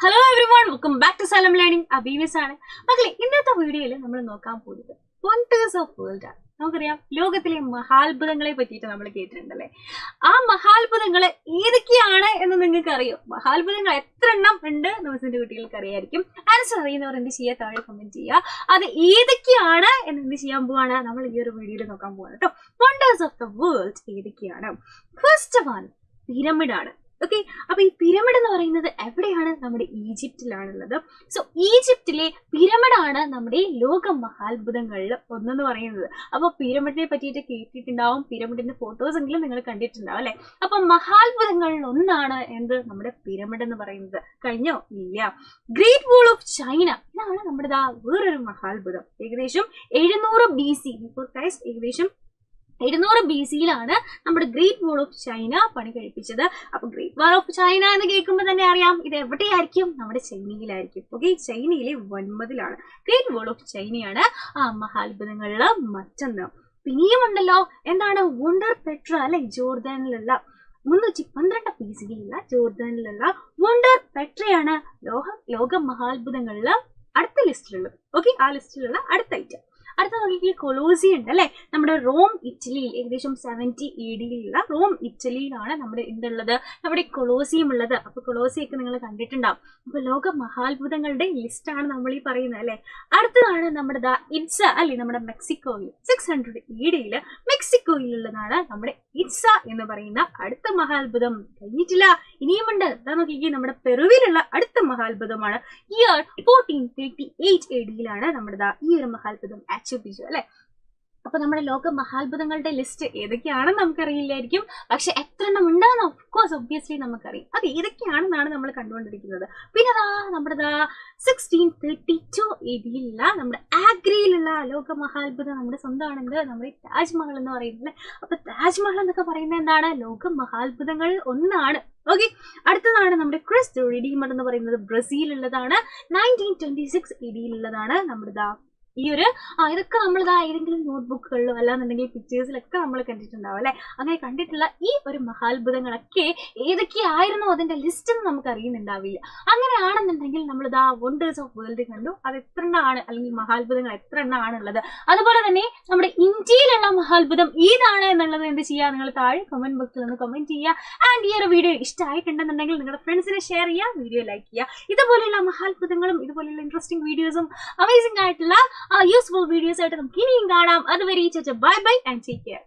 Hello everyone, welcome back to Salam Learning. Abhivis ആണ്. മക്കളെ, ഇന്നത്തെ വീഡിയോയിൽ നമ്മൾ നോക്കാൻ പോകുന്നത് വണ്ടേഴ്സ് ഓഫ് വേൾഡ് ആണ്. നമുക്കറിയാം ലോകത്തിലെ മഹാത്ഭുതങ്ങളെ പറ്റിയിട്ട് നമ്മൾ കേട്ടിട്ടുണ്ടല്ലേ. ആ മഹാത്ഭുതങ്ങൾ ഏതൊക്കെയാണ് എന്ന് നിങ്ങൾക്ക് അറിയോ? മഹാത്ഭുതങ്ങൾ എത്ര എണ്ണം ഉണ്ട് നമ്മുടെ കുട്ടികൾക്ക് അറിയായിരിക്കും. ആൻസർ അറിയുന്നവർ എന്ത് ചെയ്യുക, താഴെ കമന്റ് ചെയ്യുക. അത് ഏതൊക്കെയാണ് എന്ന് എന്ത് ചെയ്യാൻ പോവാണ് നമ്മൾ ഈ ഒരു വീഡിയോയിൽ നോക്കാൻ പോവാണ് കേട്ടോ. വണ്ടേഴ്സ് ഓഫ് ദ വേൾഡ് ഏതൊക്കെയാണ്? ഫസ്റ്റ് വൺ പിരമിഡ് ആണ്. ഓക്കെ, അപ്പൊ ഈ പിരമിഡ് എന്ന് പറയുന്നത് എവിടെയാണ്? നമ്മുടെ ഈജിപ്തിലാണുള്ളത്. സോ ഈജിപ്തിലെ പിരമിഡ് ആണ് നമ്മുടെ ലോക മഹാത്ഭുതങ്ങളിൽ ഒന്നെന്ന് പറയുന്നത്. അപ്പൊ പിരമിഡിനെ പറ്റിയിട്ട് കേട്ടിട്ടുണ്ടാവും, പിരമിഡിന്റെ ഫോട്ടോസ് എങ്കിലും നിങ്ങൾ കണ്ടിട്ടുണ്ടാവും അല്ലെ. അപ്പൊ മഹാത്ഭുതങ്ങളിൽ ഒന്നാണ് എന്ത്? നമ്മുടെ പിരമിഡ് എന്ന് പറയുന്നത്. കഴിഞ്ഞോ? ഇല്ല. ഗ്രേറ്റ് വാൾ ഓഫ് ചൈന ഇതാണ് നമ്മുടെ വേറൊരു മഹാത്ഭുതം. ഏകദേശം 700 BC ബിഫോർ ക്രൈസ്റ്റ്, ഏകദേശം 700 BC-ലാണ് നമ്മുടെ ഗ്രേറ്റ് വാൾ ഓഫ് ചൈന പണി കഴിപ്പിച്ചത്. അപ്പൊ ഗ്രേറ്റ് വാൾ ഓഫ് ചൈന എന്ന് കേൾക്കുമ്പോൾ തന്നെ അറിയാം ഇത് എവിടെയായിരിക്കും? നമ്മുടെ ചൈനയിലായിരിക്കും. ഓക്കെ, ചൈനയിലെ വൻമതിലാണ്. ഗ്രേറ്റ് വാൾ ഓഫ് ചൈനയാണ് ആ മഹാത്ഭുതങ്ങളില് മറ്റൊന്ന്. പിന്നെയും ഉണ്ടല്ലോ, എന്താണ്? വണ്ടർ പെട്ര അല്ലെ, ജോർദാനിലുള്ള 312 BC-യിലുള്ള ജോർദാനിലുള്ള വണ്ടർ പെട്രയാണ് ലോക മഹാത്ഭുതങ്ങളില് അടുത്ത ലിസ്റ്റിലുള്ളത്. ഓക്കെ, ആ ലിസ്റ്റിലുള്ള അടുത്ത ഐറ്റം. അടുത്ത നോക്കി കൊളോസിയം ഉണ്ട് അല്ലെ, നമ്മുടെ റോം ഇറ്റലിയിൽ ഏകദേശം 70 AD-യിലുള്ള റോം ഇറ്റലിയിലാണ് നമ്മുടെ എന്തുള്ളത്? നമ്മുടെ കൊളോസിയം ഉള്ളത്. അപ്പൊ കൊളോസിയം ഒക്കെ നിങ്ങൾ കണ്ടിട്ടുണ്ടാവും. അപ്പൊ ലോക മഹാത്ഭുതങ്ങളുടെ ലിസ്റ്റാണ് നമ്മൾ ഈ പറയുന്നത് അല്ലെ. അടുത്തതാണ് നമ്മുടെ ഇറ്റ്സ അല്ലെ, നമ്മുടെ മെക്സിക്കോയിൽ 600 AD-യിൽ മെക്സിക്കോയിലുള്ളതാണ് നമ്മുടെ ഇറ്റ്സ എന്ന് പറയുന്ന അടുത്ത മഹാത്ഭുതം. കഴിഞ്ഞിട്ടില്ല, ഇനിയുമുണ്ട്. നോക്കിക്കേ, നമ്മുടെ പെറുവിലുള്ള അടുത്ത മഹാത്ഭുതമാണ്. ഇയർ 1438 AD-യിലാണ് നമ്മുടെ ഈ ഒരു മഹാത്ഭുതം അല്ലെ. അപ്പൊ നമ്മുടെ ലോക മഹാത്ഭുതങ്ങളുടെ ലിസ്റ്റ് ഏതൊക്കെയാണെന്ന് നമുക്കറിയില്ലായിരിക്കും, പക്ഷെ എത്ര എണ്ണം ഉണ്ടെന്ന് ഓഫ്കോഴ്സ് ഒബ്വിയസ്ലി നമുക്കറിയാം. അത് ഏതൊക്കെയാണെന്നാണ് നമ്മൾ കണ്ടുകൊണ്ടിരിക്കുന്നത്. പിന്നെ നമ്മുടെ 1632 AD-യിലുള്ള നമ്മുടെ ആഗ്രയിലുള്ള ലോക മഹാത്ഭുതം നമ്മുടെ സ്വന്തമാണെന്ത്? നമ്മുടെ താജ്മഹൽ എന്ന് പറയുന്നത്. അപ്പൊ താജ്മഹൽ എന്നൊക്കെ പറയുന്നത് എന്താണ്? ലോക മഹാത്ഭുതങ്ങളിൽ ഒന്നാണ്. ഓക്കെ, അടുത്തതാണ് നമ്മുടെ ക്രിസ്റ്റ് റിഡീമർ എന്ന് പറയുന്നത്. ബ്രസീലുള്ളതാണ്. 1926 AD-യിലുള്ളതാണ് നമ്മുടെ ഈ ഒരു ഇതൊക്കെ നമ്മൾ ഏതെങ്കിലും നോട്ട്ബുക്കുകളിലോ അല്ലാന്നുണ്ടെങ്കിൽ പിക്ചേഴ്സിലൊക്കെ നമ്മൾ കണ്ടിട്ടുണ്ടാവും അല്ലെ. അങ്ങനെ കണ്ടിട്ടുള്ള ഈ ഒരു മഹാത്ഭുതങ്ങളൊക്കെ ഏതൊക്കെയായിരുന്നു അതിന്റെ ലിസ്റ്റ് എന്ന് നമുക്ക് അറിയുന്നുണ്ടാവില്ല. അങ്ങനെയാണെന്നുണ്ടെങ്കിൽ നമ്മൾ വണ്ടേഴ്സ് ഓഫ് വേൾഡ് കണ്ടു. അത് എത്ര എണ്ണമാണ്, അല്ലെങ്കിൽ മഹാത്ഭുതങ്ങൾ എത്ര എണ്ണമാണ് ഉള്ളത്. അതുപോലെ തന്നെ നമ്മുടെ ഇന്ത്യയിലുള്ള മഹാത്ഭുതം ഏതാണ് എന്നുള്ളത് എന്ത് ചെയ്യുക? നിങ്ങൾ താഴെ കമന്റ് ബോക്സിൽ ഒന്ന് കമന്റ് ചെയ്യുക. ആൻഡ് ഈ ഒരു വീഡിയോ ഇഷ്ടമായിട്ടുണ്ടെന്നുണ്ടെങ്കിൽ നിങ്ങളുടെ ഫ്രണ്ട്സിനെ ഷെയർ ചെയ്യുക, വീഡിയോ ലൈക്ക് ചെയ്യുക. ഇതുപോലെയുള്ള മഹാത്ഭുതങ്ങളും ഇതുപോലെയുള്ള ഇൻട്രസ്റ്റിംഗ് വീഡിയോസും അമേസിംഗ് ആയിട്ടുള്ള useful videos ആയിട്ട് നമുക്ക് ഇനിയും കാണാം. അതുവരെ bye bye and take care.